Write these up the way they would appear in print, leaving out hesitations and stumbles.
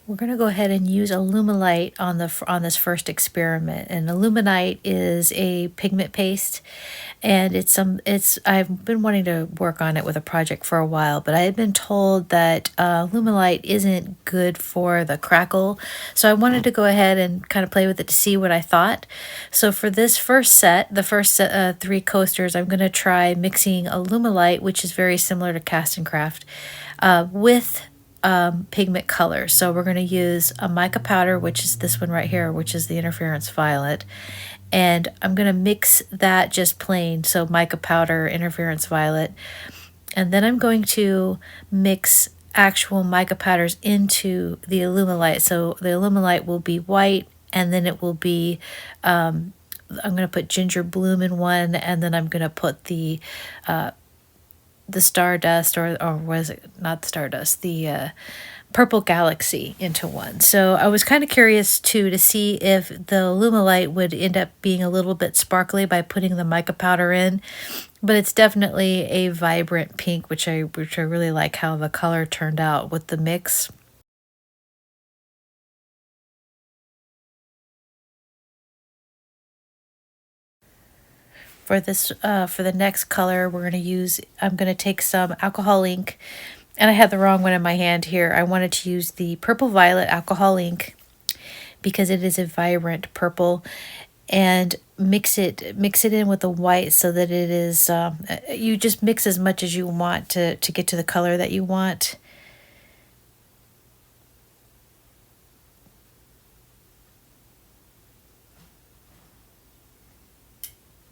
We're going to go ahead and use Alumilite on this first experiment. And Alumilite is a pigment paste, and I've been wanting to work on it with a project for a while, but I had been told that Alumilite isn't good for the crackle. So I wanted to go ahead and kind of play with it to see what I thought. So for this first set, the first 3 coasters, I'm going to try mixing Alumilite, which is very similar to castin'craft, with pigment color. So we're going to use a mica powder, which is this one right here, which is the interference violet. And I'm going to mix that just plain, so mica powder, interference violet. And then I'm going to mix actual mica powders into the Alumilite. So the Alumilite will be white, and then it will be, I'm going to put ginger bloom in one, and then I'm going to put the stardust, or was it not the stardust, the purple galaxy into one. So I was kind of curious too to see if the Alumilite would end up being a little bit sparkly by putting the mica powder in, but it's definitely a vibrant pink, which I really like how the color turned out with the mix. For this, for the next color, I'm going to take some alcohol ink, and I had the wrong one in my hand here. I wanted to use the purple violet alcohol ink because it is a vibrant purple, and mix it in with the white so that it is, you just mix as much as you want to get to the color that you want.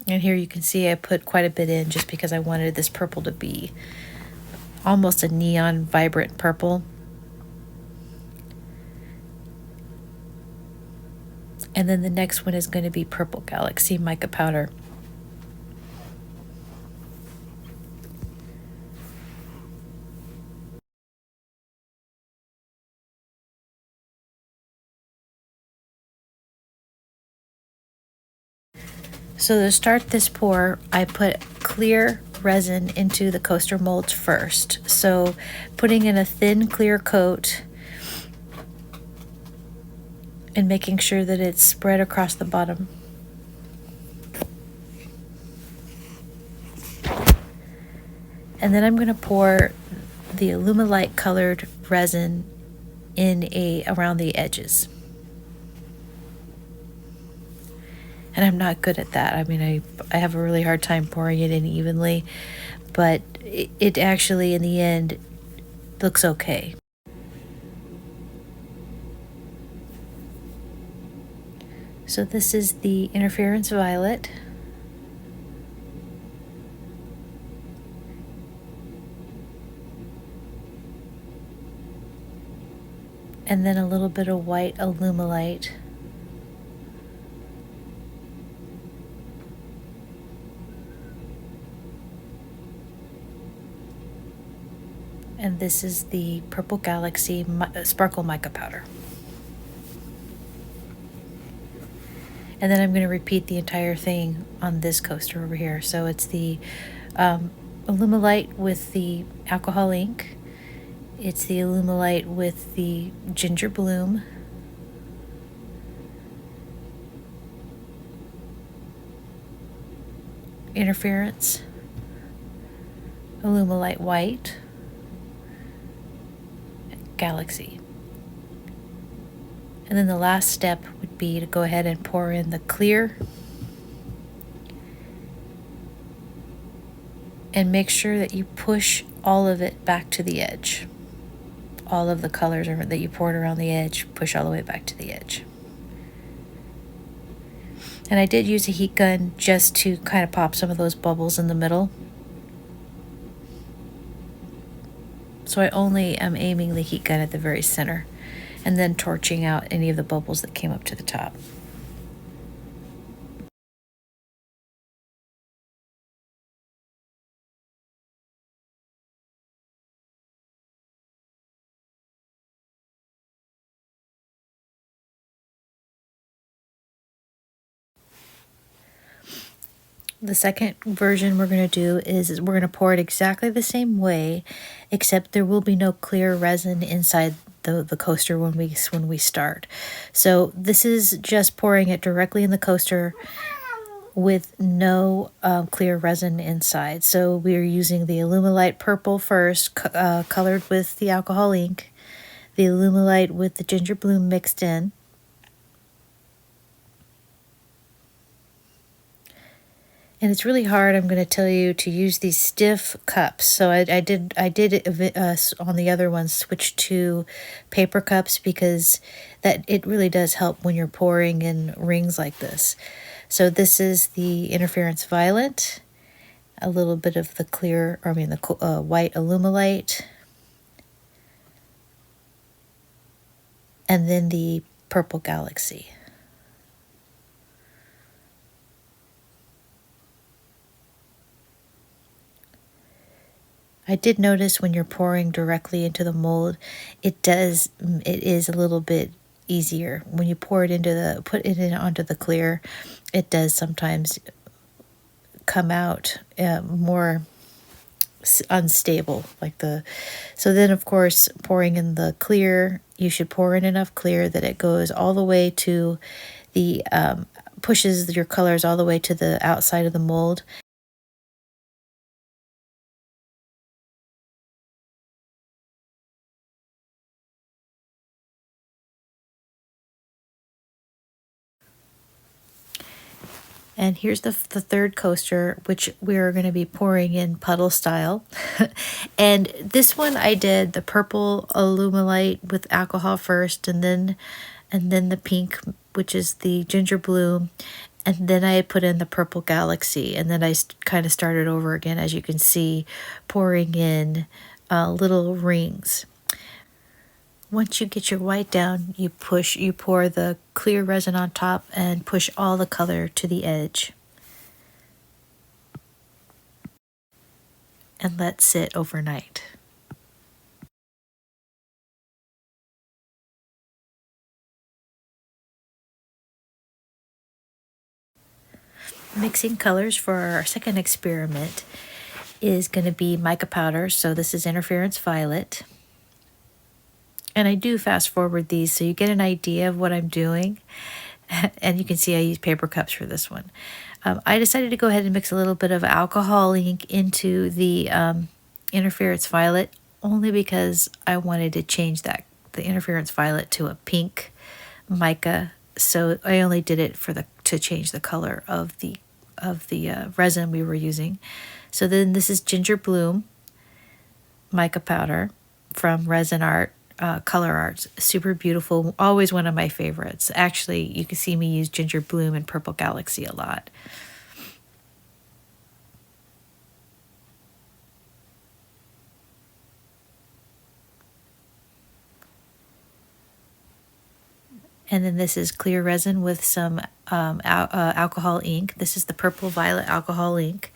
And here you can see I put quite a bit in just because I wanted this purple to be almost a neon vibrant purple. And then the next one is going to be purple galaxy mica powder. So to start this pour, I put clear resin into the coaster molds first. So putting in a thin clear coat and making sure that it's spread across the bottom. And then I'm going to pour the Alumilite colored resin around the edges. And I'm not good at that. I mean, I have a really hard time pouring it in evenly, but it actually, in the end, looks okay. So this is the interference violet. And then a little bit of white Alumilite. And this is the purple galaxy sparkle mica powder. And then I'm going to repeat the entire thing on this coaster over here. So it's the Alumilite with the alcohol ink. It's the Alumilite with the ginger bloom. Interference. Alumilite white. Galaxy. And then the last step would be to go ahead and pour in the clear, and make sure that you push all of it back to the edge. All of the colors that you poured around the edge, push all the way back to the edge. And I did use a heat gun just to kind of pop some of those bubbles in the middle. So I only am aiming the heat gun at the very center, and then torching out any of the bubbles that came up to the top. The second version we're going to do is we're going to pour it exactly the same way, except there will be no clear resin inside the coaster when we start. So this is just pouring it directly in the coaster with no clear resin inside. So we are using the Alumilite purple first, colored with the alcohol ink, the Alumilite with the ginger bloom mixed in. And it's really hard, I'm going to tell you, to use these stiff cups. So I did it on the other one, switch to paper cups, because it really does help when you're pouring in rings like this. So this is the Interference Violet, a little bit of the white Alumilite, and then the Purple Galaxy. I did notice when you're pouring directly into the mold, it is a little bit easier. When you pour it put it in onto the clear, it does sometimes come out more unstable, so then of course, pouring in the clear, you should pour in enough clear that it goes all the way to the pushes your colors all the way to the outside of the mold. And here's the third coaster, which we're going to be pouring in puddle style. And this one I did the purple Alumilite with alcohol first, and then the pink, which is the ginger bloom, and then I put in the Purple Galaxy, and then I kind of started over again, as you can see, pouring in little rings. Once you get your white down, you pour the clear resin on top and push all the color to the edge. And let sit overnight. Mixing colors for our second experiment is going to be mica powder. So this is Interference Violet. And I do fast forward these so you get an idea of what I'm doing. And you can see I use paper cups for this one. I decided to go ahead and mix a little bit of alcohol ink into the Interference Violet, only because I wanted to change the Interference Violet to a pink mica. So I only did it to change the color of the resin we were using. So then this is Ginger Bloom mica powder from Resin Art. Color Arts, super beautiful, always one of my favorites. Actually, you can see me use Ginger Bloom and Purple Galaxy a lot. And then this is clear resin with some alcohol ink. This is the Purple Violet alcohol ink.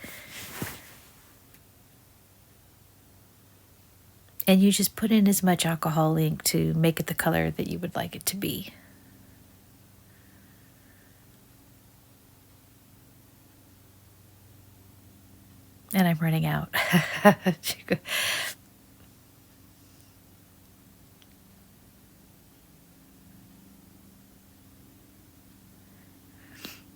And you just put in as much alcohol ink to make it the color that you would like it to be. And I'm running out.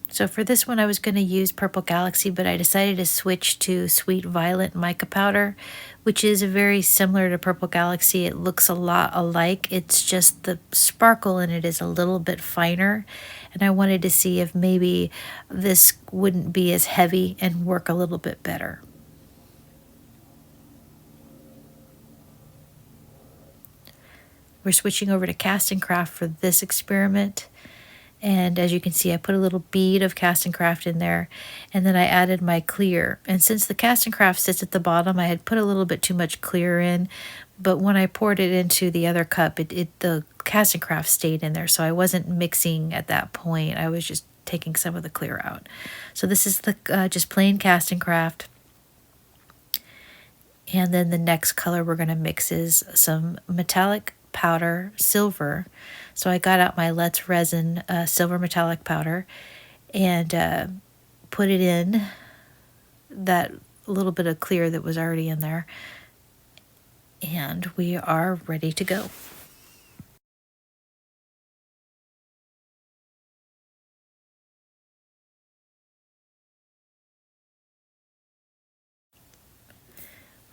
So for this one, I was going to use Purple Galaxy, but I decided to switch to Sweet Violet mica powder, which is very similar to Purple Galaxy. It looks a lot alike. It's just the sparkle in it is a little bit finer. And I wanted to see if maybe this wouldn't be as heavy and work a little bit better. We're switching over to castin'craft for this experiment. And as you can see, I put a little bead of castin'craft in there, and then I added my clear. And since the castin'craft sits at the bottom, I had put a little bit too much clear in, but when I poured it into the other cup, the castin'craft stayed in there, so I wasn't mixing at that point. I was just taking some of the clear out. So this is the just plain castin'craft. And then the next color we're going to mix is some metallic powder, silver. So I got out my Let's Resin silver metallic powder and put it in that little bit of clear that was already in there. And we are ready to go.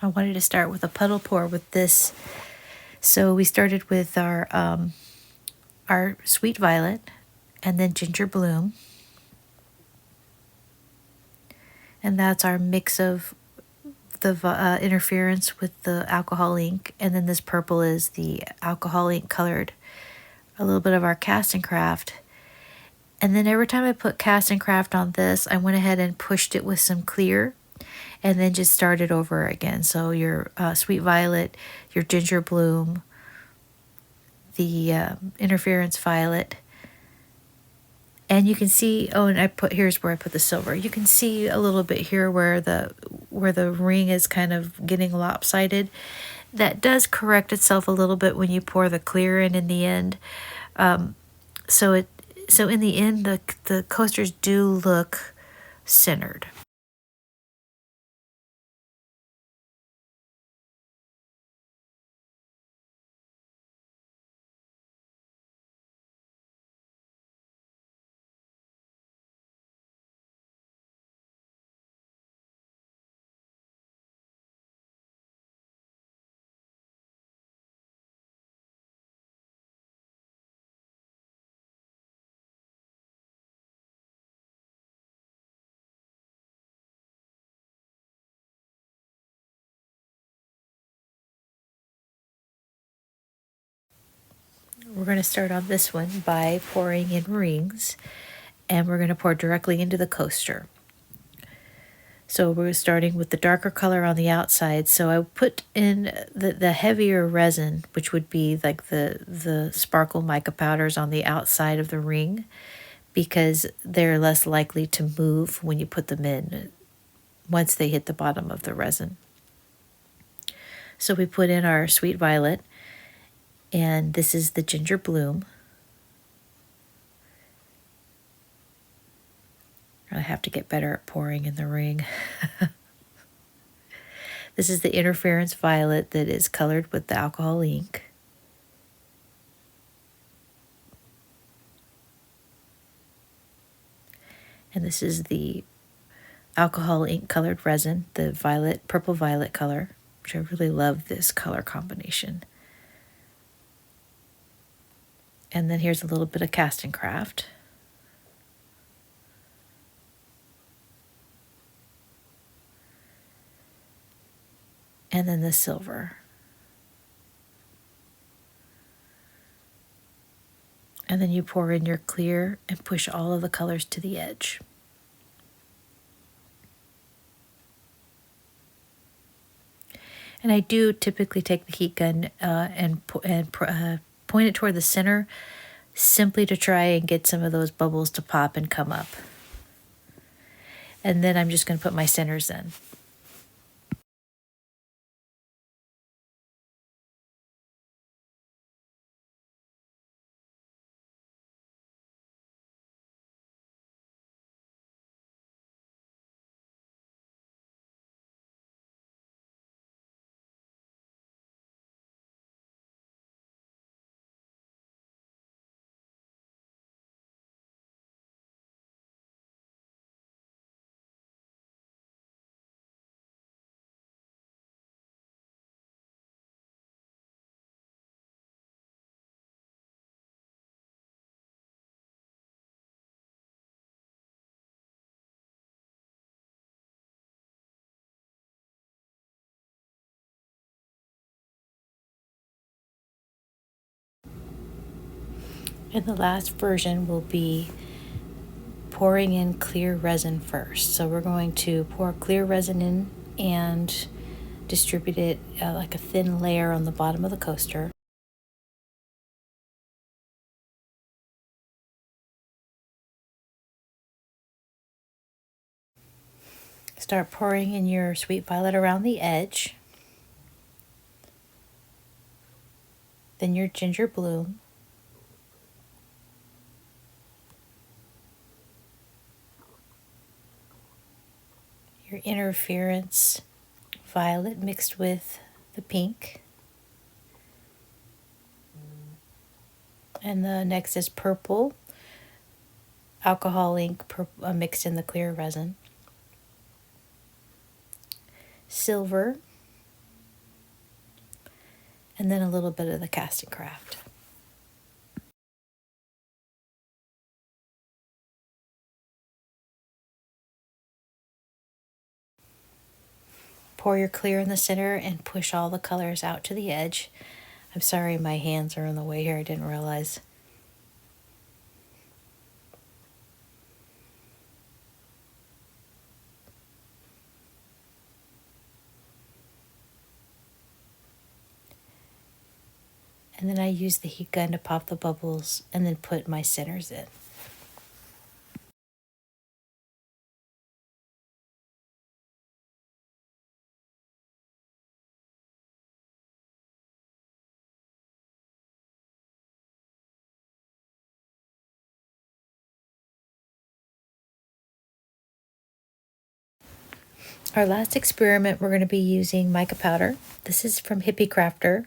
I wanted to start with a puddle pour with this. So we started with our sweet violet and then ginger bloom. And that's our mix of the interference with the alcohol ink. And then this purple is the alcohol ink colored, a little bit of our castin'craft. And then every time I put castin'craft on this, I went ahead and pushed it with some clear and then just started over again. So your sweet violet, your ginger bloom, the interference violet, and you can see, oh, and here's where I put the silver. You can see a little bit here where the ring is kind of getting lopsided. That does correct itself a little bit when you pour the clear in the end. So in the end, the coasters do look centered. We're going to start on this one by pouring in rings, and we're going to pour directly into the coaster. So we're starting with the darker color on the outside. So I put in the heavier resin, which would be like the sparkle mica powders on the outside of the ring, because they're less likely to move when you put them in once they hit the bottom of the resin. So we put in our sweet violet, and this is the ginger bloom. I have to get better at pouring in the ring. This is the interference violet that is colored with the alcohol ink. And this is the alcohol ink colored resin, the purple violet color, which I really love this color combination. And then here's a little bit of castin'craft. And then the silver. And then you pour in your clear and push all of the colors to the edge. And I do typically take the heat gun and point it toward the center, simply to try and get some of those bubbles to pop and come up. And then I'm just going to put my centers in. And the last version will be pouring in clear resin first. So we're going to pour clear resin in and distribute it like a thin layer on the bottom of the coaster. Start pouring in your sweet violet around the edge. Then your ginger bloom. your interference violet mixed with the pink. And the next is purple, alcohol ink mixed in the clear resin. Silver, and then a little bit of the castin'craft. Pour your clear in the center and push all the colors out to the edge. I'm sorry my hands are in the way here, I didn't realize. And then I use the heat gun to pop the bubbles and then put my centers in. Our last experiment, we're going to be using mica powder. This is from Hippie Crafter,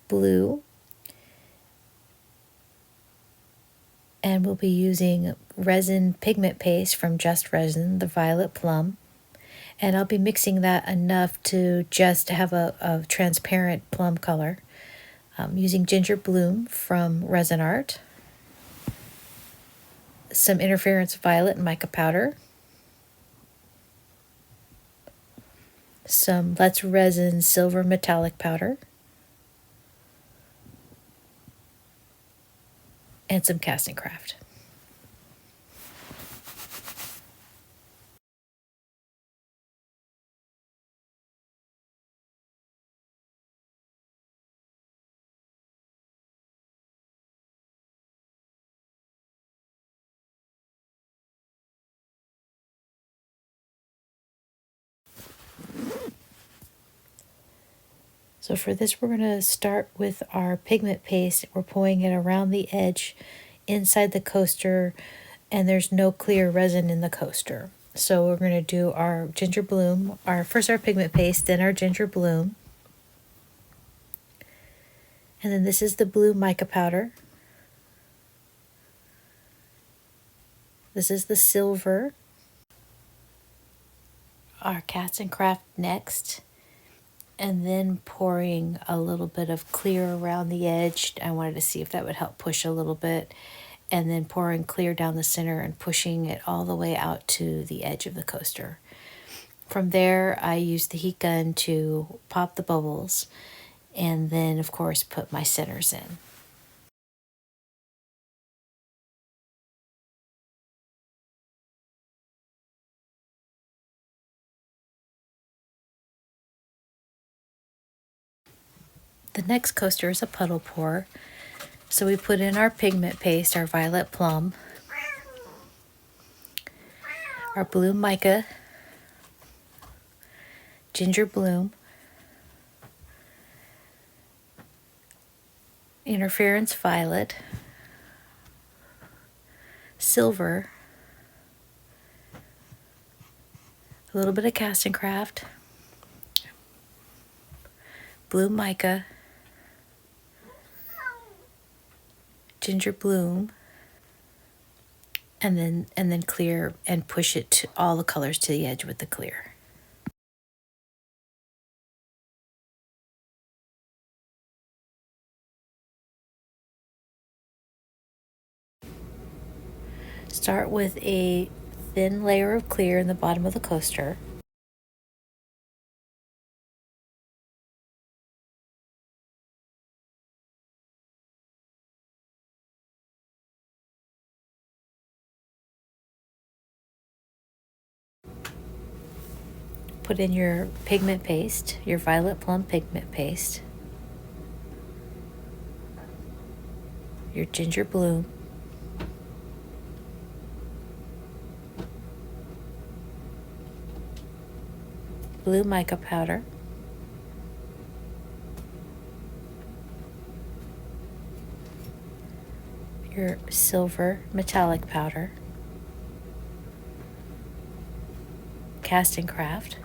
blue. And we'll be using resin pigment paste from Just Resin, the violet plum. And I'll be mixing that enough to just have a transparent plum color. Using Ginger Bloom from Resin Art. Some Interference Violet and mica powder. Some Let's Resin silver metallic powder, and some castin'craft. So for this, we're going to start with our pigment paste. We're pouring it around the edge inside the coaster, and there's no clear resin in the coaster. So we're going to do our Ginger Bloom, first our pigment paste, then our Ginger Bloom. And then this is the blue mica powder. This is the silver. Our castin'craft next. And then pouring a little bit of clear around the edge. I wanted to see if that would help push a little bit. And then pouring clear down the center and pushing it all the way out to the edge of the coaster. From there, I used the heat gun to pop the bubbles. And then, of course, put my centers in. The next coaster is a puddle pour. So we put in our pigment paste, our violet plum, our blue mica, Ginger Bloom, Interference Violet, silver, a little bit of castin'craft, blue mica, Ginger Bloom, and then clear and push it to all the colors to the edge with the clear. Start with a thin layer of clear in the bottom of the coaster. Put in your pigment paste, your violet plum pigment paste, your Ginger Bloom, blue mica powder, your silver metallic powder, castin'craft.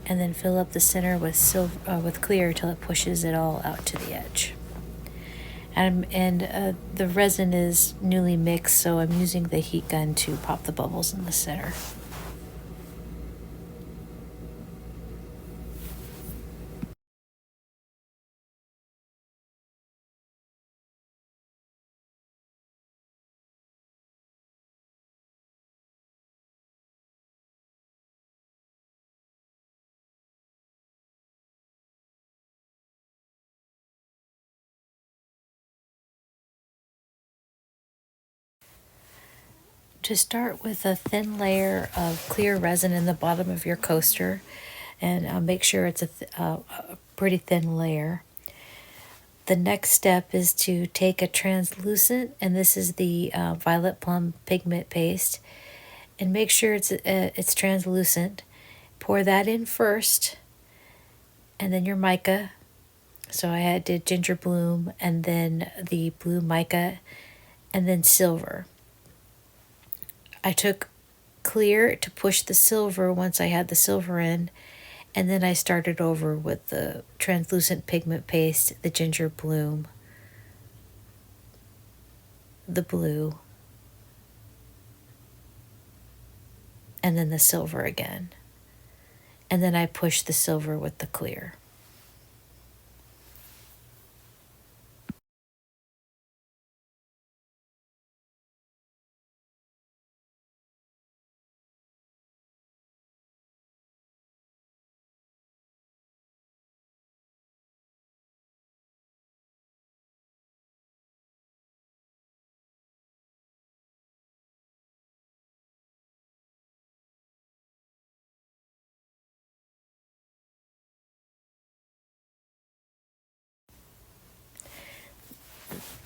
And then fill up the center with with clear till it pushes it all out to the edge. And the resin is newly mixed, so I'm using the heat gun to pop the bubbles in the center. To start with a thin layer of clear resin in the bottom of your coaster, and make sure it's a pretty thin layer. The next step is to take a translucent, and this is the violet plum pigment paste, and make sure it's translucent. Pour that in first, and then your mica. So I did ginger bloom, and then the blue mica, and then silver. I took clear to push the silver once I had the silver in, and then I started over with the translucent pigment paste, the ginger bloom, the blue, and then the silver again. And then I pushed the silver with the clear.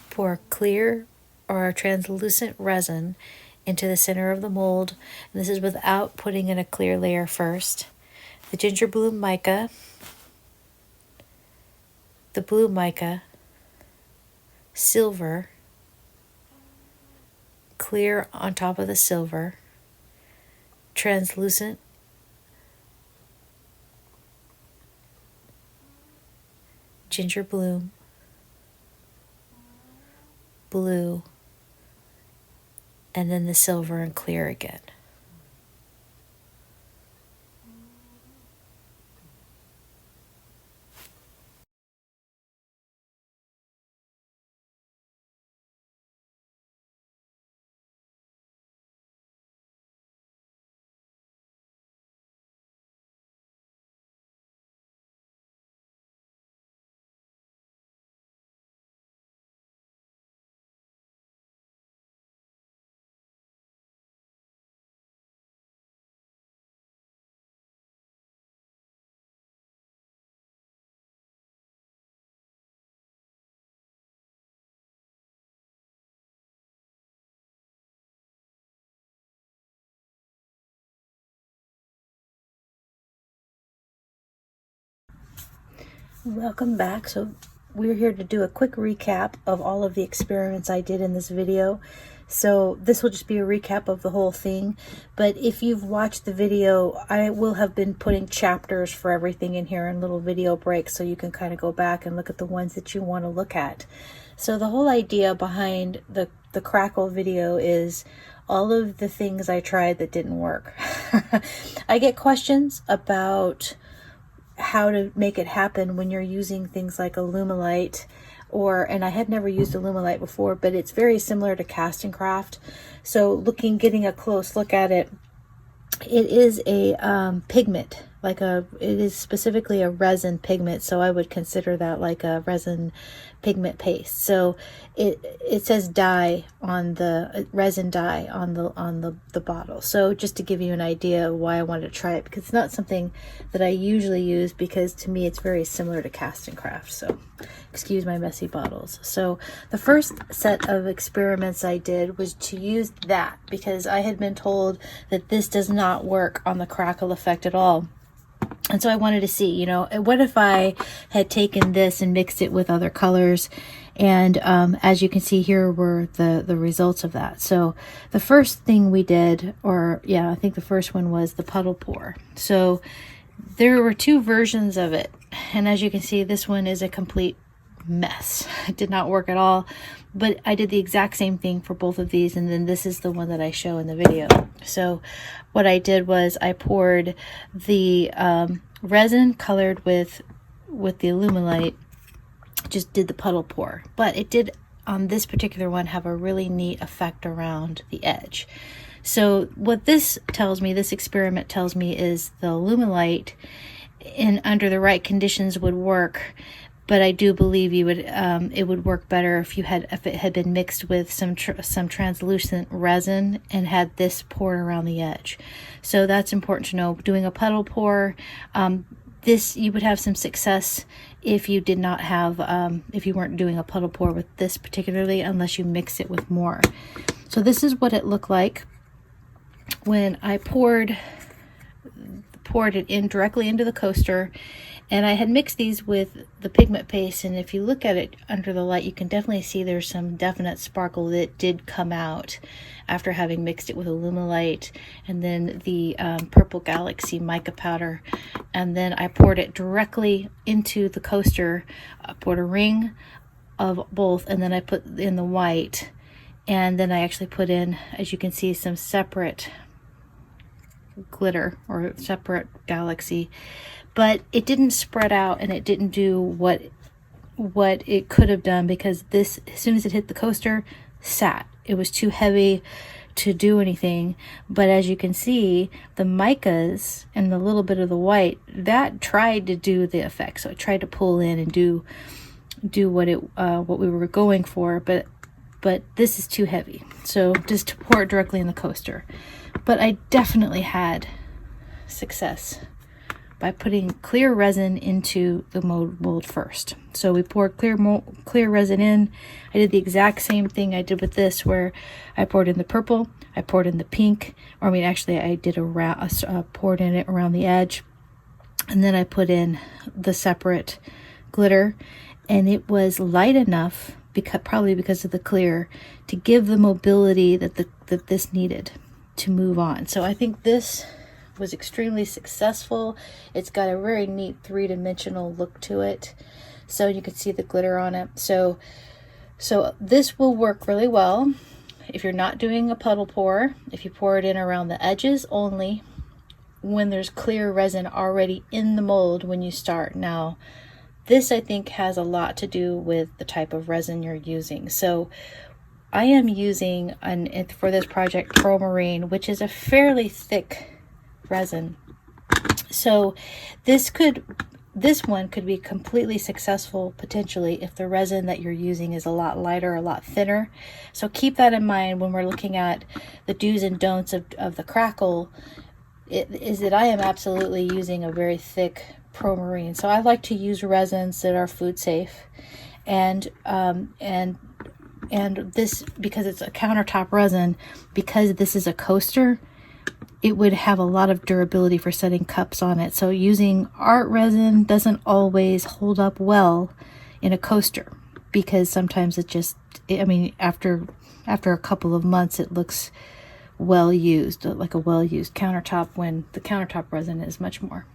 Pour clear or translucent resin into the center of the mold. And this is without putting in a clear layer first. The ginger bloom mica, the blue mica, silver, clear on top of the silver, translucent, ginger bloom, blue, and then the silver and clear again. Welcome back. So we're here to do a quick recap of all of the experiments I did in this video. So this will just be a recap of the whole thing, but if you've watched the video, I will have been putting chapters for everything in here and little video breaks, so you can kind of go back and look at the ones that you want to look at. So the whole idea behind the Crackle video is all of the things I tried that didn't work. I get questions about how to make it happen when you're using things like Alumilite, and I had never used Alumilite before, but it's very similar to castin'craft. So getting a close look at it, it is a pigment, it is specifically a resin pigment. So I would consider that like a resin pigment paste. So it says dye on the resin dye on the bottle. So just to give you an idea of why I wanted to try it, because it's not something that I usually use, because to me it's very similar to castin'craft. So excuse my messy bottles. So the first set of experiments I did was to use that, because I had been told that this does not work on the Crackle Effect at all. And so I wanted to see, you know, what if I had taken this and mixed it with other colors? And as you can see, here were the results of that. So the first thing we did, or yeah, I think the first one was the puddle pour. So there were two versions of it. And as you can see, this one is a complete mess. It did not work at all. But I did the exact same thing for both of these, and then this is the one that I show in the video. So what I did was I poured the resin colored with the Alumilite, just did the puddle pour. But it did, on this particular one, have a really neat effect around the edge. So what this tells me, this experiment tells me, is the Alumilite, under the right conditions, would work. But I do believe you would it would work better if it had been mixed with some translucent resin and had this poured around the edge. So that's important to know. Doing a puddle pour, this, you would have some success if you did not have if you weren't doing a puddle pour with this particularly, unless you mix it with more. So this is what it looked like when I poured it in directly into the coaster. And I had mixed these with the pigment paste, and if you look at it under the light, you can definitely see there's some definite sparkle that did come out after having mixed it with Alumilite and then the Purple Galaxy mica powder. And then I poured it directly into the coaster. I poured a ring of both, and then I put in the white, and then I actually put in, as you can see, some separate glitter or separate galaxy. But it didn't spread out, and it didn't do what it could have done, because this, as soon as it hit the coaster, sat. It was too heavy to do anything. But as you can see, the micas and the little bit of the white, that tried to do the effect. So it tried to pull in and do what we were going for, but this is too heavy. So just to pour it directly in the coaster. But I definitely had success by putting clear resin into the mold first. So we poured clear resin in. I did the exact same thing I did with this, where I poured in the purple, I poured in the pink, or I mean, actually I did poured in it around the edge, and then I put in the separate glitter, and it was light enough, probably because of the clear, to give the mobility that this needed to move on. So I think this was extremely successful. It's got a very neat three-dimensional look to it. So you can see the glitter on it. So this will work really well if you're not doing a puddle pour, if you pour it in around the edges only, when there's clear resin already in the mold when you start. Now, this, I think, has a lot to do with the type of resin you're using. So I am using, for this project, Pro-Marine, which is a fairly thick resin. So this one could be completely successful potentially if the resin that you're using is a lot lighter, a lot thinner. So keep that in mind when we're looking at the do's and don'ts of the Crackle. Is that I am absolutely using a very thick Pro-Marine. So I like to use resins that are food safe, and this, because it's a countertop resin, because this is a coaster, it would have a lot of durability for setting cups on it. So using art resin doesn't always hold up well in a coaster, because sometimes I mean, after a couple of months, it looks well used, like a well used countertop, when the countertop resin is much more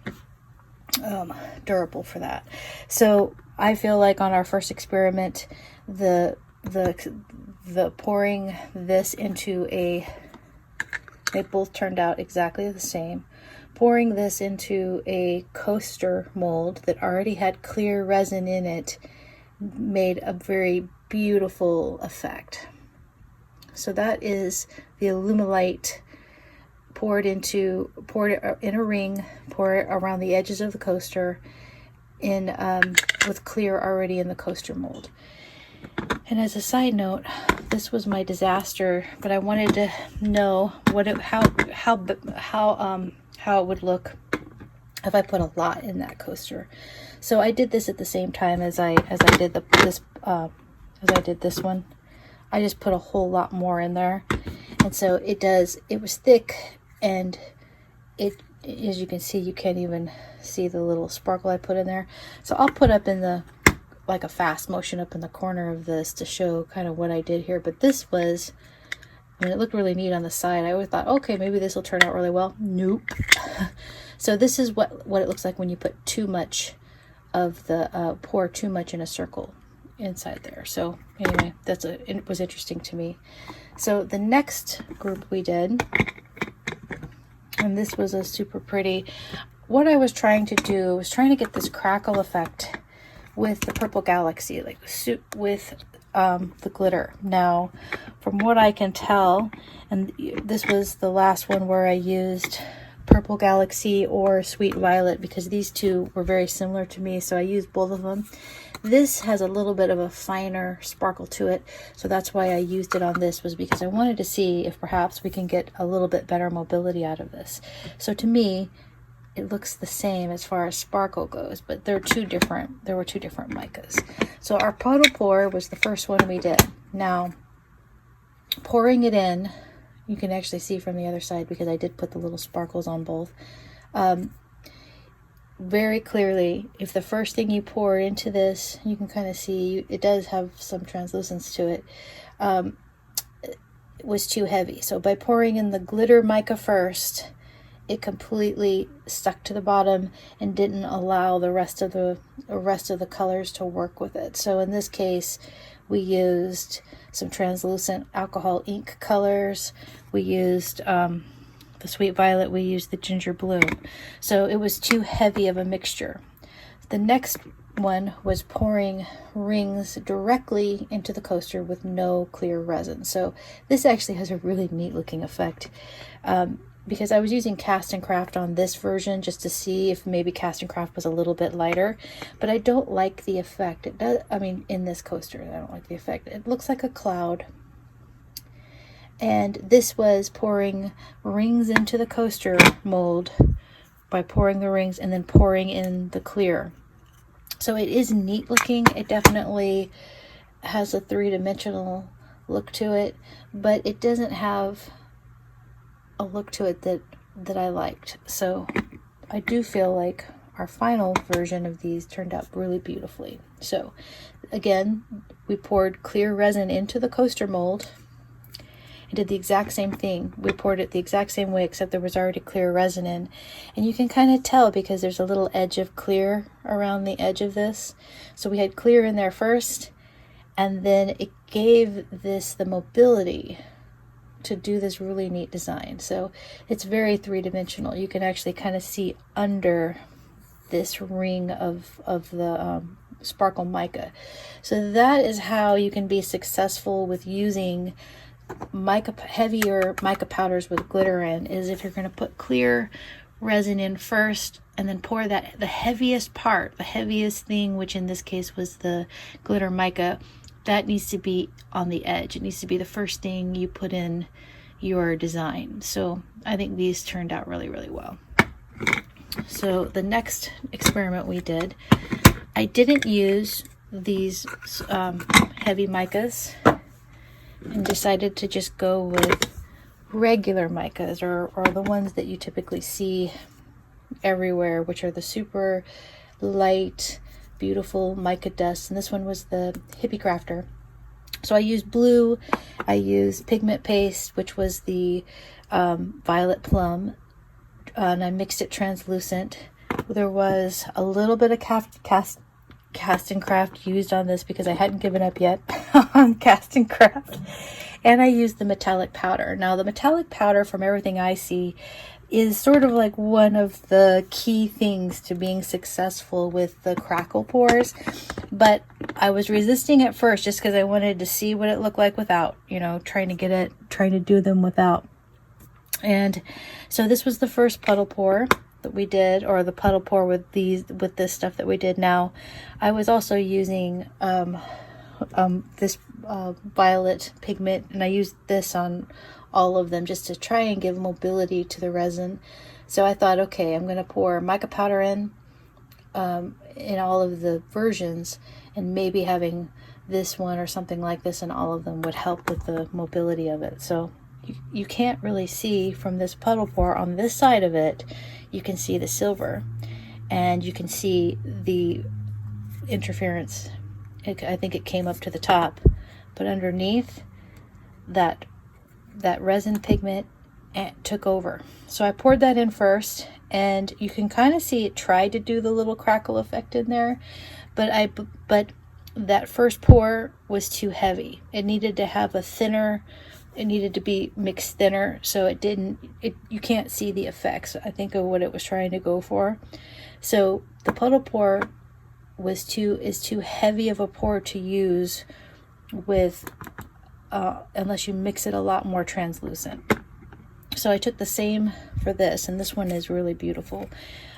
durable for that. So I feel like on our first experiment, the pouring this into they both turned out exactly the same. Pouring this into a coaster mold that already had clear resin in it made a very beautiful effect. So that is the Alumilite poured it in a ring, pour it around the edges of the coaster with clear already in the coaster mold. And as a side note, this was my disaster, but I wanted to know how it would look if I put a lot in that coaster. So I did this at the same time as I did this one. I just put a whole lot more in there, and so it was thick, and as you can see, you can't even see the little sparkle I put in there. So I'll put up in the, like a fast motion up in the corner of this to show kind of what I did here. But this was, I mean, it looked really neat on the side. I always thought, okay, maybe this will turn out really well. Nope. So this is what it looks like when you put too much of the, pour too much in a circle inside there. So anyway, it was interesting to me. So the next group we did, and this was a super pretty, what I was trying to do was trying to get this crackle effect with the purple galaxy, like with the glitter. Now, from what I can tell, and this was the last one where I used purple galaxy or sweet violet, because these two were very similar to me, so I used both of them. This has a little bit of a finer sparkle to it, so that's why I used it on this, was because I wanted to see if perhaps we can get a little bit better mobility out of this. So to me, it looks the same as far as sparkle goes, but there were two different micas. So our puddle pour was the first one we did. Now, pouring it in, you can actually see from the other side, because I did put the little sparkles on both. Very clearly, if the first thing you pour into this, you can kind of see it does have some translucence to it, it was too heavy. So by pouring in the glitter mica first, it completely stuck to the bottom and didn't allow the rest of the colors to work with it. So in this case, we used some translucent alcohol ink colors. We used the sweet violet, we used the ginger blue. So it was too heavy of a mixture. The next one was pouring rings directly into the coaster with no clear resin. So this actually has a really neat looking effect. Because I was using castin'craft on this version just to see if maybe castin'craft was a little bit lighter, but I don't like the effect. It does, I mean, in this coaster, I don't like the effect. It looks like a cloud. And this was pouring rings into the coaster mold by pouring the rings and then pouring in the clear. So it is neat looking. It definitely has a three-dimensional look to it, but it doesn't have a look to it that I liked. So I do feel like our final version of these turned out really beautifully. So again, we poured clear resin into the coaster mold and did the exact same thing. We poured it the exact same way, except there was already clear resin in, and you can kind of tell because there's a little edge of clear around the edge of this. So we had clear in there first, and then it gave this the mobility to do this really neat design. So it's very three-dimensional. You can actually kind of see under this ring of the sparkle mica. So that is how you can be successful with using heavier mica powders with glitter in, is if you're going to put clear resin in first and then pour the heaviest part, the heaviest thing, which in this case was the glitter mica, that needs to be on the edge. It needs to be the first thing you put in your design. So I think these turned out really, really well. So the next experiment we did, I didn't use these heavy micas and decided to just go with regular micas, or the ones that you typically see everywhere, which are the super light, beautiful mica dust. And this one was the Hippie Crafter. So I used blue, I used pigment paste, which was the violet plum, and I mixed it translucent. There was a little bit of castin'craft used on this because I hadn't given up yet on castin'craft. And I used the metallic powder. Now the metallic powder, from everything I see, is sort of like one of the key things to being successful with the crackle pours. But I was resisting at first just because I wanted to see what it looked like without, trying to do them without. And so this was the first puddle pour that we did, or the puddle pour with this stuff that we did. Now I was also using this violet pigment, and I used this on all of them just to try and give mobility to the resin. So I thought, okay, I'm going to pour mica powder in all of the versions, and maybe having this one or something like this in all of them would help with the mobility of it. So you can't really see from this puddle pour on this side of it. you can see the silver, and you can see the interference. I think it came up to the top, but underneath that resin pigment took over. So I poured that in first, and you can kind of see it tried to do the little crackle effect in there, but that first pour was too heavy. It needed to have it needed to be mixed thinner, so you can't see the effects, I think, of what it was trying to go for. So the puddle pour is too heavy of a pour to use with unless you mix it a lot more translucent. So I took the same for this, and this one is really beautiful.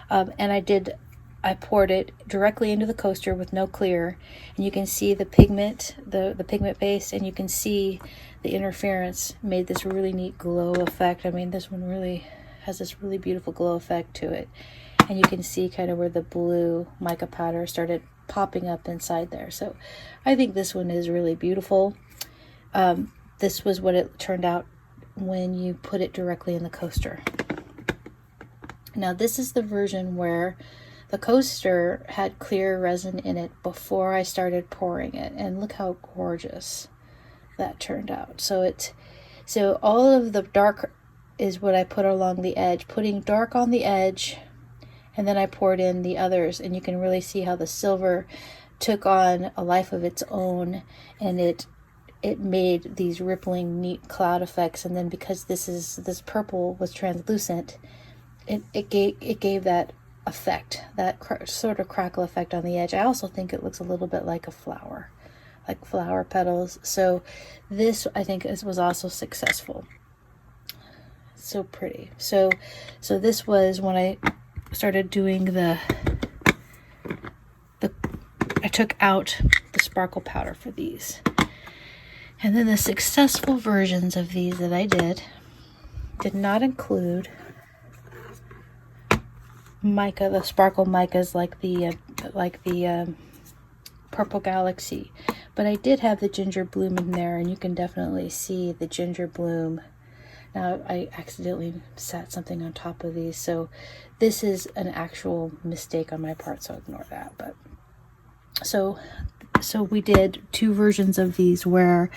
And I poured it directly into the coaster with no clear, and you can see the pigment, the pigment base, and you can see the interference made this really neat glow effect. I mean, this one really has this really beautiful glow effect to it. And you can see kind of where the blue mica powder started popping up inside there. So I think this one is really beautiful. This was what it turned out when you put it directly in the coaster. Now this is the version where the coaster had clear resin in it before I started pouring it, and look how gorgeous that turned out. So all of the dark is what I put along the edge, putting dark on the edge, and then I poured in the others, and you can really see how the silver took on a life of its own, and it made these rippling neat cloud effects. And then because this purple was translucent, it gave that effect, that sort of crackle effect on the edge. I also think it looks a little bit like a flower, like flower petals. So this, I think, was also successful. So pretty. So this was when I started doing I took out the sparkle powder for these. And then the successful versions of these that I did not include mica, the sparkle micas like the Purple Galaxy, but I did have the ginger bloom in there, and you can definitely see the ginger bloom. Now I accidentally sat something on top of these, so this is an actual mistake on my part, so ignore that. But so we did two versions of these, where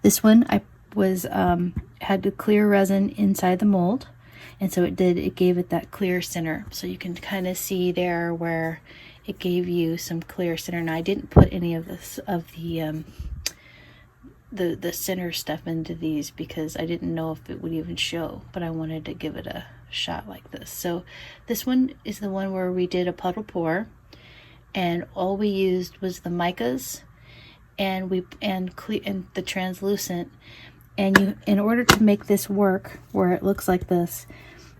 this one I was had the clear resin inside the mold, and so it gave it that clear center. So you can kind of see there where it gave you some clear center. Now I didn't put any of the center stuff into these because I didn't know if it would even show, but I wanted to give it a shot like this. So this one is the one where we did a puddle pour, and all we used was the micas and the translucent. And in order to make this work where it looks like this,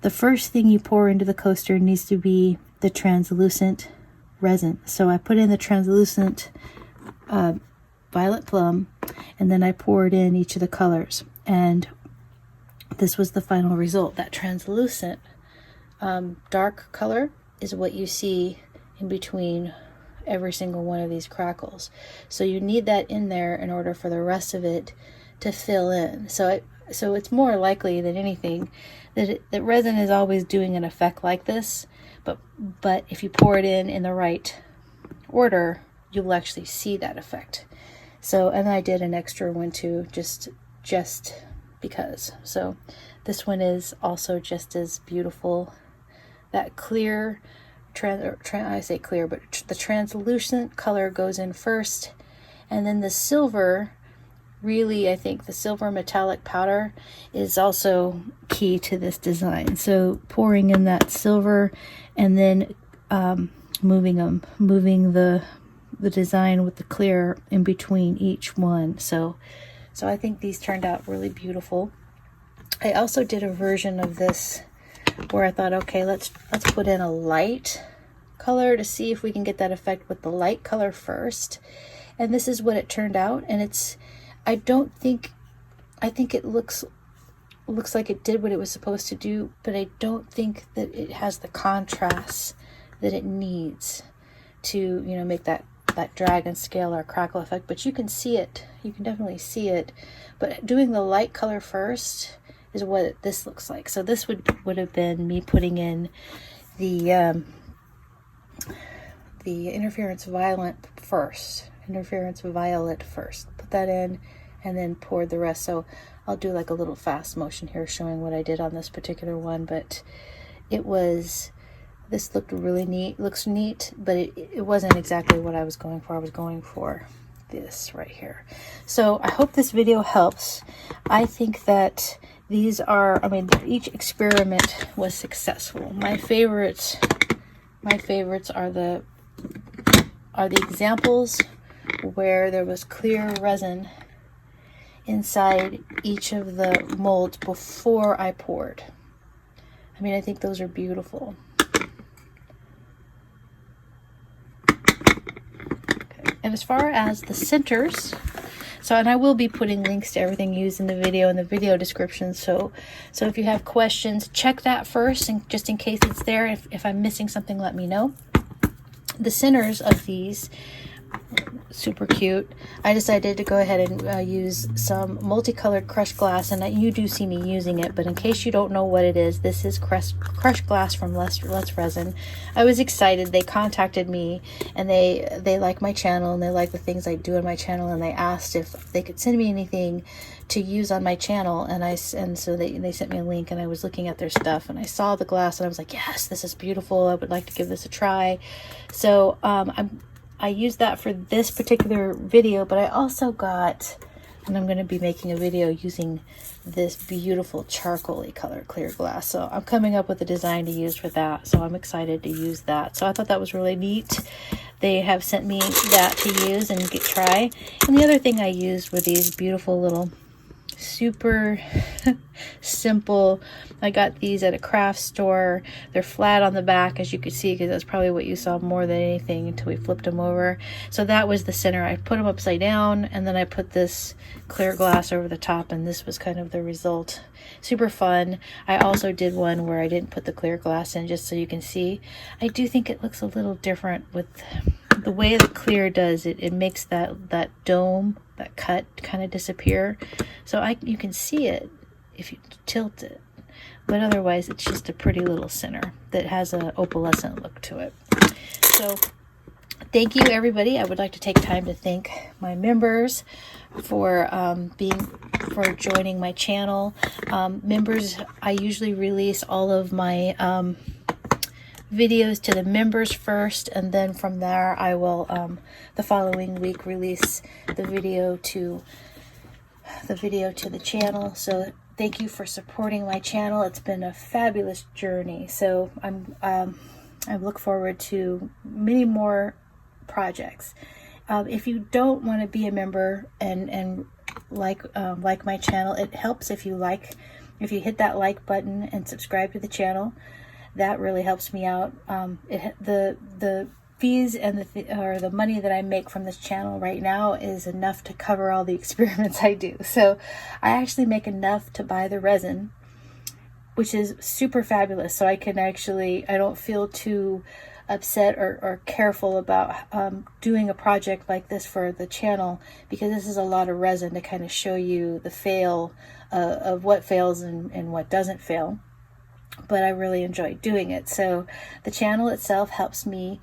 the first thing you pour into the coaster needs to be the translucent resin. So I put in the translucent violet plum, and then I poured in each of the colors, and this was the final result. That translucent dark color is what you see in between every single one of these crackles. So you need that in there in order for the rest of it to fill in. So it's more likely than anything that resin is always doing an effect like this, but if you pour it in the right order, you'll actually see that effect. So, and I did an extra one too, just because. So this one is also just as beautiful. That clear, I say clear, but the translucent color goes in first, and then the silver, really, I think the silver metallic powder is also key to this design. So pouring in that silver, and then moving the design with the clear in between each one. So I think these turned out really beautiful. I also did a version of this where I thought, okay, let's put in a light color to see if we can get that effect with the light color first. And this is what it turned out. And I think it looks like it did what it was supposed to do, but I don't think that it has the contrast that it needs to, make that dragon scale or crackle effect. But you can see it. You can definitely see it. But doing the light color first is what this looks like. So this would have been me putting in the interference violet first. Put that in and then poured the rest. So I'll do like a little fast motion here showing what I did on this particular one, but this looked really neat, looks neat, but it wasn't exactly what I was going for. I was going for this right here. So I hope this video helps. I think that these are, each experiment was successful. My favorites are the examples where there was clear resin inside each of the molds before I poured. I think those are beautiful. Okay. And as far as the centers, and I will be putting links to everything used in the video description. So if you have questions, check that first, and just in case it's there. If I'm missing something, let me know. The centers of these, super cute. I decided to go ahead and use some multicolored crushed glass, and you do see me using it, but in case you don't know what it is, this is crushed glass from Let's Resin. I was excited. They contacted me, and they like my channel, and they like the things I do on my channel, and they asked if they could send me anything to use on my channel, and so they sent me a link, and I was looking at their stuff, and I saw the glass, and I was like, yes, this is beautiful. I would like to give this a try. So I used that for this particular video, but I also got, and I'm going to be making a video using this beautiful charcoaly color clear glass. So I'm coming up with a design to use for that. So I'm excited to use that. So I thought that was really neat. They have sent me that to use and try. And the other thing I used were these beautiful little super simple. I got these at a craft store. They're flat on the back, as you could see, because that's probably what you saw more than anything until we flipped them over. So that was the center. I put them upside down, and then I put this clear glass over the top, and this was kind of the result. Super fun. I also did one where I didn't put the clear glass in, just so you can see. I do think it looks a little different with the way the clear does it. It makes that dome, that cut, kind of disappear. So you can see it if you tilt it, but otherwise it's just a pretty little center that has an opalescent look to it. So thank you, everybody. I would like to take time to thank my members for joining my channel. Members, I usually release all of my videos to the members first, and then from there I will the following week release the video to the channel. So thank you for supporting my channel. It's been a fabulous journey. So I look forward to many more projects. If you don't want to be a member and like my channel, it helps if you hit that like button and subscribe to the channel. That really helps me out. The fees and the money that I make from this channel right now is enough to cover all the experiments I do. So I actually make enough to buy the resin, which is super fabulous. So I don't feel too upset or careful about doing a project like this for the channel, because this is a lot of resin to kind of show you the fail of what fails and what doesn't fail. But I really enjoy doing it. So the channel itself helps me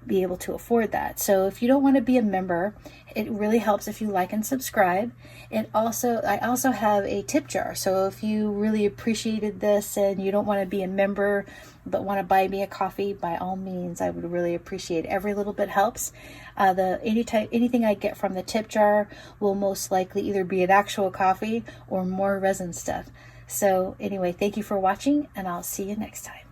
be able to afford that. So if you don't want to be a member, it really helps if you like and subscribe. I also have a tip jar. So if you really appreciated this and you don't want to be a member but want to buy me a coffee, by all means, I would really appreciate it. Every little bit helps. Anything I get from the tip jar will most likely either be an actual coffee or more resin stuff. So anyway, thank you for watching, and I'll see you next time.